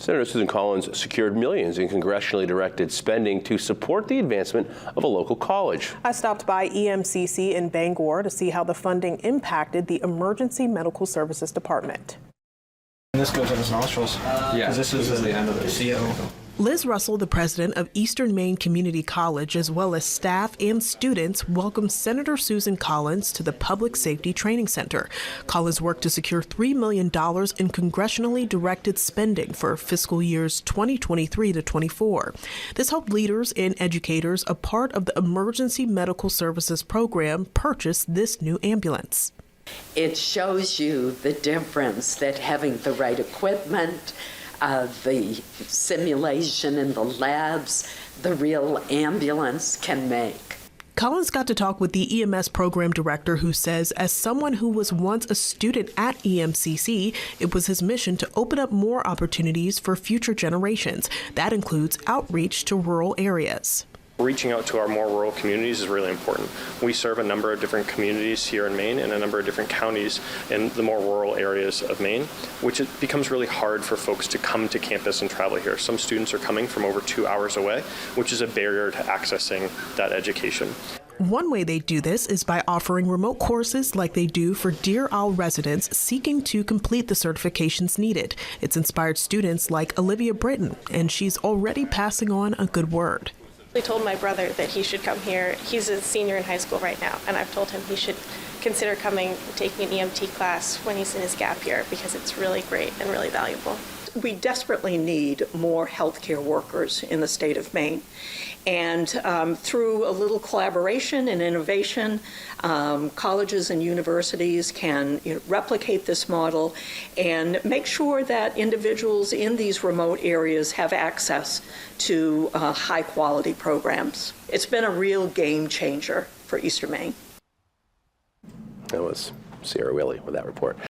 Senator Susan Collins secured millions in congressionally directed spending to support the advancement of a local college. I stopped by EMCC in Bangor to see how the funding impacted the Emergency Medical Services Department. And this goes in his nostrils. Yeah, this is the end of the CO. Liz Russell, the president of Eastern Maine Community College, as well as staff and students, welcomed Senator Susan Collins to the Public Safety Training Center. Collins worked to secure $3 million in congressionally directed spending for fiscal years 2023 to 24. This helped leaders and educators, a part of the Emergency Medical Services program, purchase this new ambulance. It shows you the difference that having the right equipment, the simulation in the labs, the real ambulance can make. Collins got to talk with the EMS program director, who says, as someone who was once a student at EMCC, it was his mission to open up more opportunities for future generations. That includes outreach to rural areas. Reaching out to our more rural communities is really important. We serve a number of different communities here in Maine and a number of different counties in the more rural areas of Maine, which it becomes really hard for folks to come to campus and travel here. Some students are coming from over 2 hours away, which is a barrier to accessing that education. One way they do this is by offering remote courses like they do for Deer Owl residents seeking to complete the certifications needed. It's inspired students like Olivia Britton, and she's already passing on a good word. I told my brother that he should come here. He's a senior in high school right now, and I've told him he should consider coming, taking an EMT class when he's in his gap year, because it's really great and really valuable. We desperately need more healthcare workers in the state of Maine. And through a little collaboration and innovation, colleges and universities can replicate this model and make sure that individuals in these remote areas have access to high-quality programs. It's been a real game changer for Eastern Maine. That was Sierra Willey with that report.